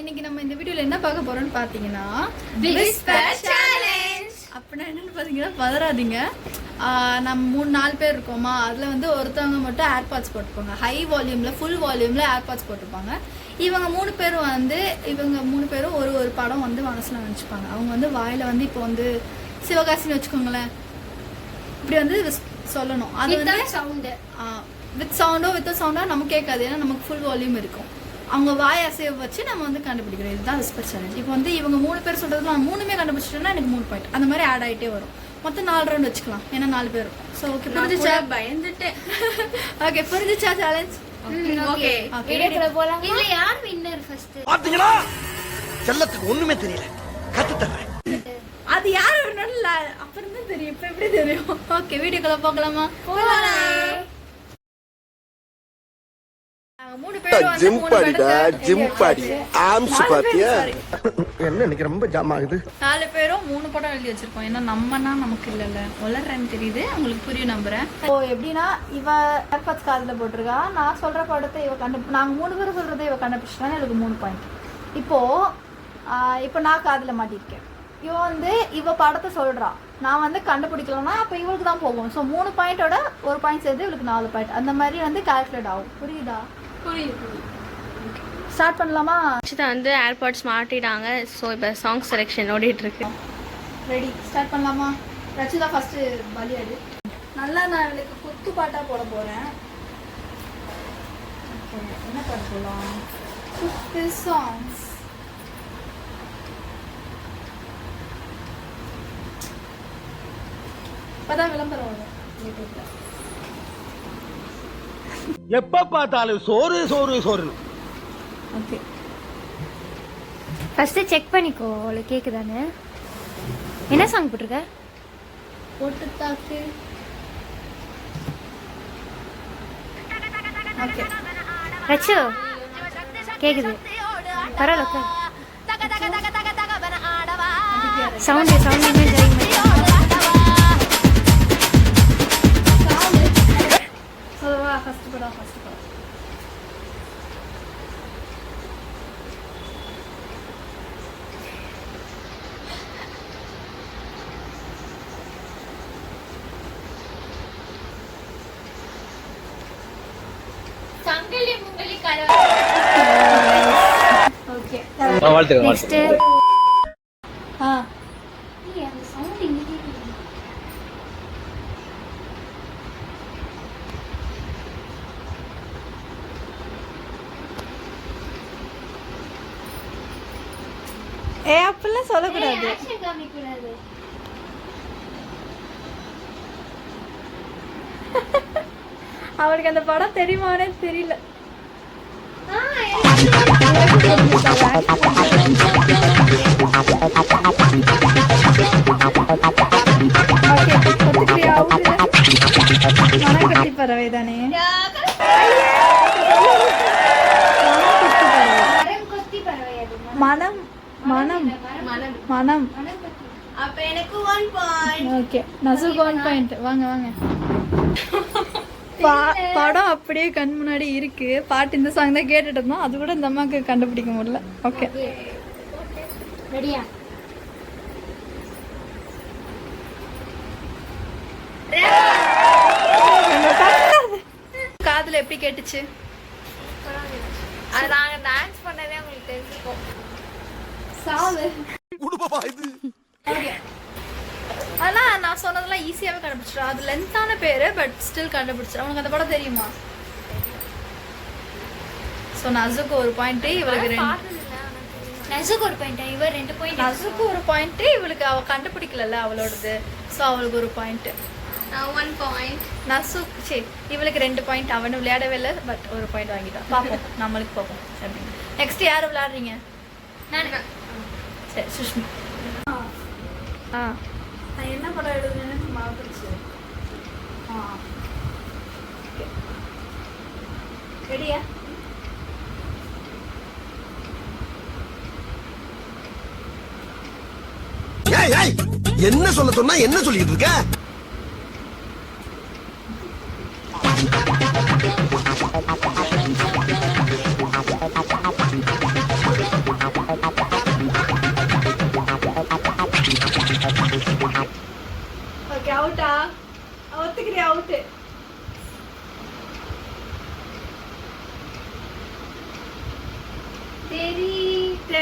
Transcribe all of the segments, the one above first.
இன்னைக்கு நம்ம இந்த வீடியோல என்ன பார்க்க போறோம்னு பாத்தீங்கன்னா அப்படின்னா என்னன்னு பாத்தீங்கன்னா பதறாதீங்க. நம்ம 3-4 பேர் இருக்கோமா, அதுல வந்து ஒருத்தவங்க மட்டும் ஏர்பாட்ஸ் போட்டுப்பாங்க. ஹை வால்யூம்ல ஃபுல் வால்யூம்ல ஏர்பாட்ஸ் போட்டுப்பாங்க. இவங்க 3 பேரும் ஒரு படம் வந்து மனசுல நினைச்சுப்பாங்க. அவங்க வந்து வாயில வந்து இப்போ வந்து சிவகாசின்னு வச்சுக்கோங்களேன், இப்படி வந்து சொல்லணும். அது வந்து வித் சவுண்டோ வித் சவுண்டோ நமக்கு கேட்காது, ஏன்னா நமக்கு ஃபுல் வால்யூம் இருக்கும். அவங்க வாய் அசைய வச்சு நம்ம வந்து கண்டுபிடிக்கிறோம். இதுதான் விஸ்பர் சேலஞ்ச். இப்போ வந்து இவங்க 3 பேர் சொல்றது நான் 3மே கண்டுபிடிச்சிட்டேன்னா எனக்கு 3 பாயிண்ட். அந்த மாதிரி ஆட் ஆகிட்டே வரும். மொத்தம் 4 ரவுண்ட் வச்சுக்கலாம், ஏன்னா 4 பேர் இருக்கும். ஸோ ஓகே, புரிஞ்சுச்சா? பயந்துட்டேன். ஓகே, புரிஞ்சுச்சா சேலஞ்ச்? ஓகே வீடியோக்குள்ள போலாம். இல்ல யார் வின்னர் ஃபர்ஸ்ட் பாத்தீங்களா? செல்லத்துக்கு ஒண்ணுமே தெரியல, கத்து தரேன். அது யார் வின்னர் இல்ல அப்புறம் தான் தெரியும். இப்ப எப்படி தெரியும்? ஓகே வீடியோக்குள்ள போகலாமா? போலாம். 3 பேர் வந்து ஜிம் பாடி ஆம்ஸ் பாத்தியா என்ன எனக்கு ரொம்ப ஜாம் ஆகுது. 4 பேரும் 3 படம் எழுதி வச்சிருக்கோம். ஏன்னா நம்மனா நமக்கு இல்லல வளர்றேன்னு தெரியுது, உங்களுக்கு புரியும் நம்புறேன். ஓ எப்படின்னா இவ ஏர்பாட்ஸ் காதுல போட்டிருக்கா, நான் சொல்ற படத்தை இவ நாங்க 3 பேரும் சொல்றதை இவ கண்டுபிடிச்சிட்டா எனக்கு 3 பாயிண்ட். இப்போ நான் காதுல மாட்டிருக்கேன். இவ வந்து இவ படத்தை சொல்றா, நான் வந்து கண்டுபிடிக்கலன்னா அப்ப இவளுக்கு தான் போகும். ஸோ 3 பாயிண்டோட 1 பாயிண்ட் சேர்த்து இவளுக்கு 4 பாயிண்ட். அந்த மாதிரி வந்து கால்குலேட் ஆகும். புரியுதா? புரியுது. ஸ்டார்ட் பண்ணலாமா? அக்ஷிதா வந்து ஏர்பாட்ஸ் மாட்டிட்டாங்க. ஸோ இப்போ சாங் செலெக்ஷன் ஓடிட்டு இருக்கு. ரெடி, ஸ்டார்ட் பண்ணலாமா? ரச்சிதா ஃபர்ஸ்ட் பலியாடு. நல்லா நான் இவளுக்கு குத்து பாட்டா போட போறேன். என்ன பாட்டு போடலாம்? குத்து சாங்ஸ். இப்பதான் விளம்பரம் வரும் யூடியூப்ல. எப்ப பார்த்தாலும் சோறு சோறு சோறு. ஓகே ஃபர்ஸ்ட் செக் பண்ணிக்கோ அவளை கேக்குதானே. என்ன சாங் போட்டிருக்க? போட்டு தாக்கு. ஓகே ரச்சு கேக்குது, பரவாயில்ல. சவுண்ட் இனிமே ஜெயிங்க. ஃபர்ஸ்ட் படம் சங்கலி முங்கலி கர. ஓகே வாழ்த்துக்கள். நெக்ஸ்ட் நீ அந்த சவுண்ட் இங்க கேக்குது. அப்படிலாம் சொல்லக்கூடாது. அவளுக்கு அந்த படம் தெரியுமானே தெரியல. மனக்கட்டி பறவை தானே? மனம் மனம் மனம். அப்ப எனக்கு 1 பாயிண்ட். Okay நசுக்கு 1 point. வாங்க வாங்க. படம் அப்படியே கண் முன்னாடி இருக்கு. பாட்டு இந்த சாங் தான் கேட்டுட்டு இருந்தோம், அது கூட இந்த அம்மாக்கு கண்டுபிடிக்க முடியல. ஓகே ரெடியா? காதுல எப்படி கேட்டுச்சு? அது நாங்க டான்ஸ் பண்ணதே உங்களுக்கு தெரிஞ்சுக்கோம். சாவு ஆனா நான் சொன்னதெல்லாம் ஈஸியாவே கண்டுபிடிச்சிடும். அது லென்த்தான பேரு, பட் ஸ்டில் கண்டுபிடிச்சிடும். உனக்கு அந்த படம் தெரியுமா? ஸோ நசுக்கு 1 பாயிண்ட், இவளுக்கு 2. நசுக்கு 1 பாயிண்ட், இவ 2 பாயிண்ட். நசுக்கு 1 பாயிண்ட், இவளுக்கு அவ கண்டுபிடிக்கல அவளோடது. ஸோ அவளுக்கு 1 பாயிண்ட். 1 பாயிண்ட். நசுக்கு சரி இவளுக்கு 2 பாயிண்ட். அவனு விளையாடவே இல்லை, பட் 1 பாயிண்ட் வாங்கிட்டான். பார்ப்போம், நம்மளுக்கு பார்ப்போம். நெக்ஸ்ட் யார் விளையாடுறீங்க? சரி சுஷ்மி. நான் என்ன படம் எழுதுனேன்னு மறந்துடுச்சு. ரெடியா? என்ன சொல்ல சொன்னா என்ன சொல்லிட்டு இருக்க?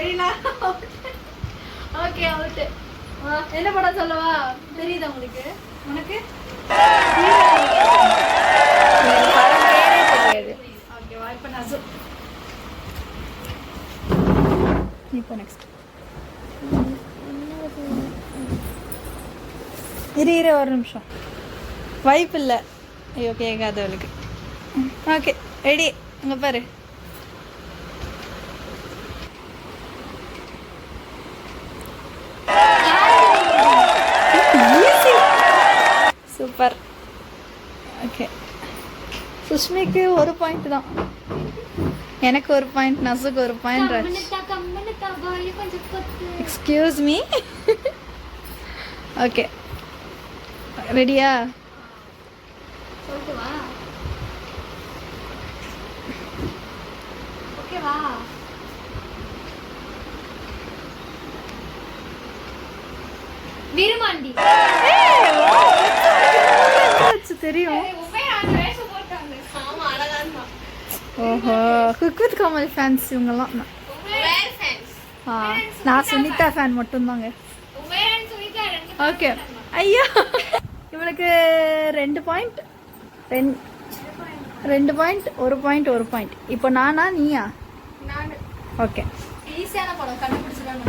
தெரியல. Okay out. என்ன படம் சொல்லவா? தெரியுதா உங்களுக்கு? உனக்கு படம் பேரே தெரியாது. ஓகேவா? இப்போ நசு. இப்போ நெக்ஸ்ட் இரு ஒரு நிமிஷம். வாய்ப்பு இல்லை. ஐயோ கேட்காது அவளுக்கு. Okay ready. அங்கே பாரு. சூப்பர். ஓகே சுஷ்மிக்கு ஒரு பாயிண்ட் தான், எனக்கு ஒரு பாயிண்ட், நசுக்கு ஒரு பாயிண்ட். Excuse me. ஓகே ரெடியா? ஓகேவா? வீரமாண்டி தெரியும். ஓஹோ குக் வித் கோமாளி ஃபேன்ஸ் இவங்கெல்லாம். நான் சுனிதா ஃபேன் மட்டும்தாங்க. ஓகே ஐயா இவளுக்கு 2 பாயிண்ட், 2 பாயிண்ட், 1 பாயிண்ட், 1 பாயிண்ட். இப்போ நானா நீயா? ஓகே ஈஸியான படம் கண்டுபிடிச்சிடலாம்.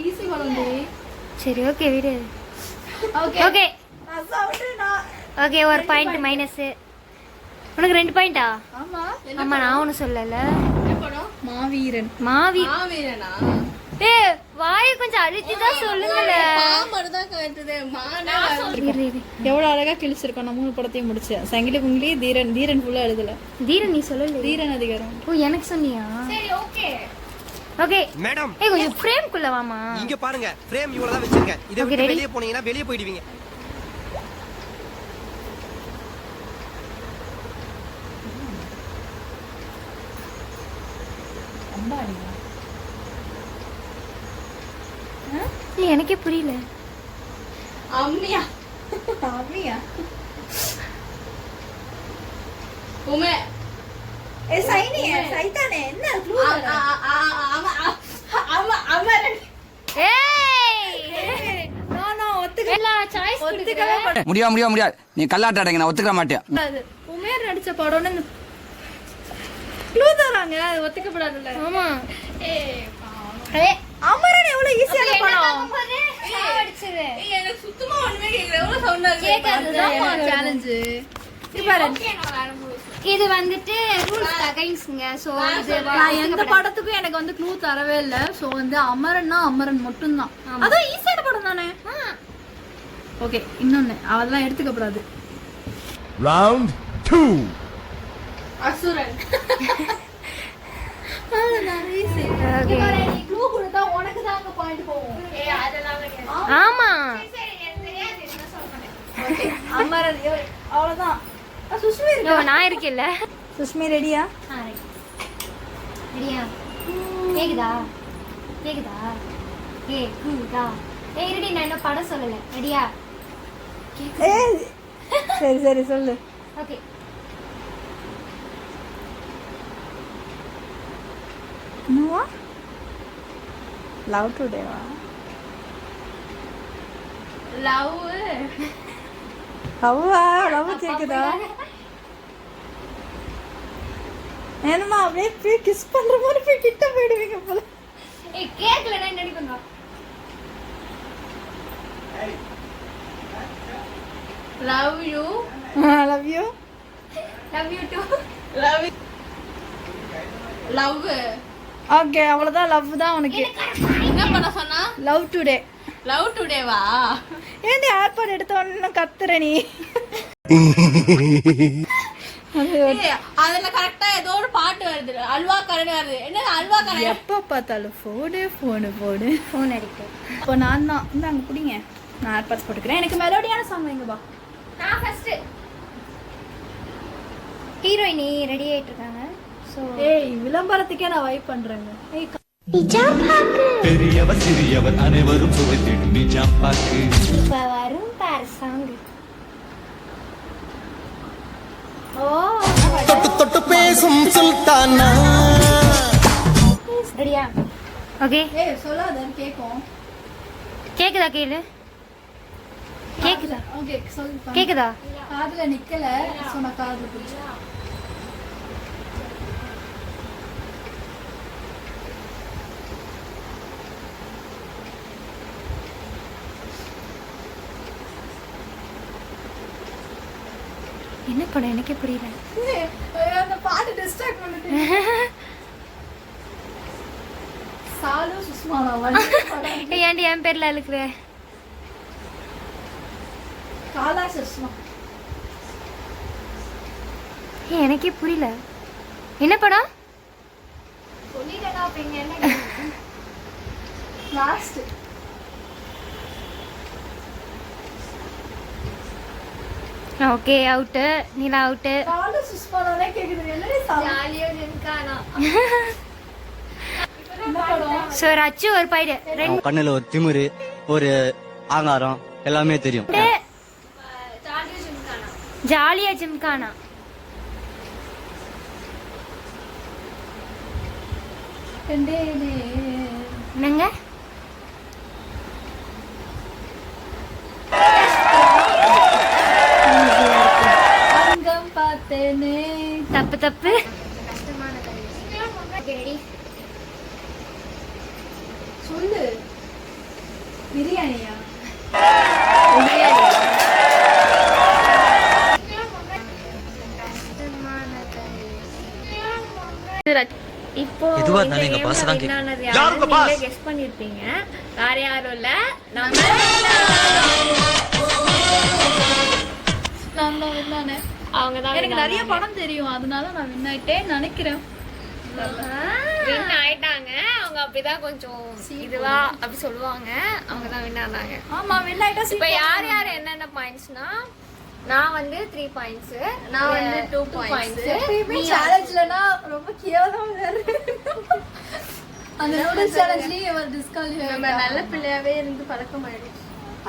ஈஸி படம். சரி ஓகே விடு. ஓகே ஓகே ஓகே ஒரு பாயிண்ட் மைனஸ். உனக்கு 2 பாயிண்டா? ஆமா ஆமா நான் ஒன்றும் சொல்லல. மாவீரன். மாவீரனா? ஏய் வாயை கொஞ்சம் அழுத்தி தான் சொல்லுங்கல. பாமர் கேட்டது. எவ்வளவு அழகா கிழிச்சிருக்கோம். நான் 3 படத்தையும் முடிச்சேன். சங்கிலி குங்கிலி, தீரன். தீரன் ஃபுல்லா எழுதல. தீரன் நீ சொல்லல. தீரன் அதிகாரம். ஓ எனக்கு சொன்னியா? சரி ஓகே ஓகே மேடம் ஏய் கொஞ்சம் ஃப்ரேம் குள்ள வாமா. இங்க பாருங்க, ஃப்ரேம் இவள தான் வச்சிருக்கேன். இத Okay, விட்டு ready? வெளிய போனீங்கன்னா வெளிய போய்டுவீங்க. ஏய் எனக்கே புரியல. அம்மியா அம்மியா? உமே ஏ சைனி சைத்தானே என்ன க்ளூ? அமரன். ஏய் நோ நோ ஒத்துக்கல. சாய்ஸ் ஒத்துக்கவே முடியாது. நீ கல்லாட்ட அடைங்க, நான் ஒத்துக்க மாட்டேன். கூடாது. உமேர் நடிச்ச படம்னு க்ளூ தராங்க. அது ஒத்துக்கப்படாதுல்ல. ஆமா. ஏய் அமரன் எவ்வளவு ஈஸியான படம். சாவடிச்சது. ஏய் எனக்கு சுத்தமா ஒண்ணுமே கேக்கல. எவ்வளவு சவுண்டா அதுதான் சேலஞ்ச். இது பாரு. இது வந்துட்டு ரூல்ஸ் அகைன்ஸ்ங்க. சோ இது நான் எந்த படத்துக்கும் எனக்கு வந்து க்ளூ தரவே இல்ல. சோ வந்து அமரன்னா அமரன் மட்டும்தான். அதான் ஈஸியான படம் தானே. ஓகே இன்னொன்னு அதெல்லாம் எடுத்துக்கப்படாது. ரவுண்ட் 2. அசுரன். நீ க்ளூ கொடுத்தா உனக்கு தான் அங்க பாயிண்ட் போகும். ஏய் அதெல்லாம் கிடையாது. ஆமா. சரி எனக்கு தெரியாது. என்ன சொல்றேன்? ஓகே அமரன் அவ்வளவுதான். சுஷ்மி ஓ இருக்கா? நான் இருக்கேல்ல. சுஷ்மி ரெடியா? ரெடியா? கேக்குதா? கேக்குதா? கேக்குதா? ஏய் ரெடி நான் இன்னும் படம் சொல்லல. ரெடியா? ஏய் சரி சரி சொல்லு. ஓகே என்னவா? லவ் டுடேவா? லவ் லவ்வா? லவ் கேக்குதா? என்னமா அப்படியே போய் கிஸ் பண்ற மாதிரி போய் கிட்ட போயிடுவீங்க போல. ஏய் கேக்கலனா என்னடி பண்ணுவா? Love you. Love you. Love you to. Love love. Okay அவ்வளவுதான். லவ் தான் உனக்கு. என்ன பண்ண சொன்னா? Love today. லவ் டுடேவா? ஏன்டி ஏர்பாட் எடுத்த உடனே கத்துற நீ? ஏய் அதுல கரெக்ட்டா ஏதோ ஒரு பாட்டு வருது. அல்வா கரண்ட் வருது. என்னது அல்வா கரண்ட்? எப்ப பார்த்தாலும் போடு ஃபோன் அடிக்கு. இப்போ நான் தான் இந்தாங்க குடிங்க. நான் ஏர்பாட்ஸ் போட்டுக்கிறேன். எனக்கு மெலோடியான சாங் வைங்கப்பா. நான் ஃபர்ஸ்ட். ஹீரோயினி ரெடி ஆயிட்டு இருக்காங்க. ஏய் விளம்பரத்துக்கே நான் வைப் பண்றேங்க. ஏய் பெரியவர் சிறியவர் அனைவரும் சுவைத்திடும் நிஜாம் பாக்கு. இப்ப வரும் பாரு சாங். ஓ தொட்டு தொட்டு பேசும் சுல்தானா. ரெடியா? ஓகே. ஏய் சொல்லாத கேக்கும். கேக்குதா கேளு? கேக்குதா? ஓகே சொல்லு. கேக்குதா? காதுல நிக்கல சொன்ன காது பிடிச்சு. என்ன படம் எனக்கே புரியல. அந்த பாட்டு டிஸ்ட்ராக்ட் பண்ணிட்டு. சாலு சுஸ்மானா வந்து ஏன்டி என் பேர்ல அழுக்குற? காலா சுஸ்மா. எனக்கே புரியல. என்ன படம்? சொல்லிடடா அப்ப இங்க என்ன last. Okay out. Neela out. காலு சுஸ்மானாலே கேக்குது. என்னடி சாலு? ஜாலியா நின்கானா என்ன படம்? சோ ரச்சு ஒரு பாயிண்ட். ரெண்டு கண்ணுல ஒரு திமிரு, ஒரு ஆங்காரம் எல்லாமே தெரியும். ஜாலியா ஜிம்கானா. என்னங்க? அங்கம் பார்த்தேனே. தப்பு தப்பு. சொல்லு. பிரியாணியா? இப்போ எதுவா இருந்தாலும் எங்க boss தான் யாருங்க boss? கெஸ் பண்ணிருப்பீங்க. வேற யாரும் இல்ல, நம்ம நான் தான் வின்னானே. அவங்க தான் எனக்கு நிறைய படம் தெரியும், அதனால நான் வின் ஆயிட்டேன்னு நினைக்கிறேன். வின் ஆயிட்டாங்க. அவங்க அப்படிதான் கொஞ்சம் இதுவா அப்படி சொல்லுவாங்க. அவங்க தான் வின் ஆனாங்க. ஆமா வின் ஆயிட்டா. இப்ப யார் யார் என்னென்ன பாயிண்ட்ஸ்னா, நான் வந்து 3 பாயிண்ட்ஸ், நான் வந்து 2 பாயிண்ட்ஸ். எப்பயுமே சேலஞ்ச்லனா ரொம்ப கேவலமா இருக்கு. அந்த நூடுல்ஸ் சேலஞ்ச்லயே இவர் டிஸ்காலிஃபை. நம்ம நல்ல பிள்ளையாவே இருந்து பழக்கமாயிடுச்சு.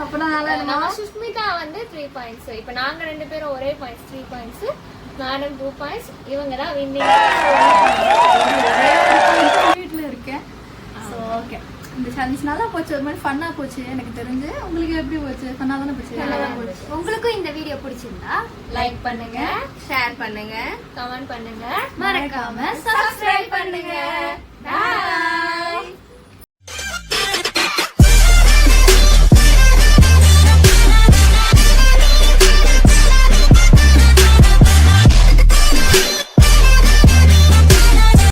அப்ப நான் நல்லா நம்ம சுஷ்மிதா வந்து 3 பாயிண்ட்ஸ். இப்ப நாங்க ரெண்டு பேரும் ஒரே பாயிண்ட்ஸ் 3 பாயிண்ட்ஸ், மேடம் 2 பாயிண்ட்ஸ். இவங்க தான் வின்னிங். வீட்ல இருக்கேன். சோ ஓகே, இந்த சேலஞ்ச் நல்லா போச்சு. ஒரு மாதிரி ஃபன்னா போச்சு எனக்கு தெரிஞ்சு. உங்களுக்கு எப்படி போச்சு? ஃபன்னா தானே போச்சு? நல்லா போச்சு. உங்களுக்கும் இந்த வீடியோ பிடிச்சிருந்தா லைக் பண்ணுங்க, ஷேர் பண்ணுங்க, கமெண்ட் பண்ணுங்க, மறக்காம சப்ஸ்கிரைப் பண்ணுங்க. Bye.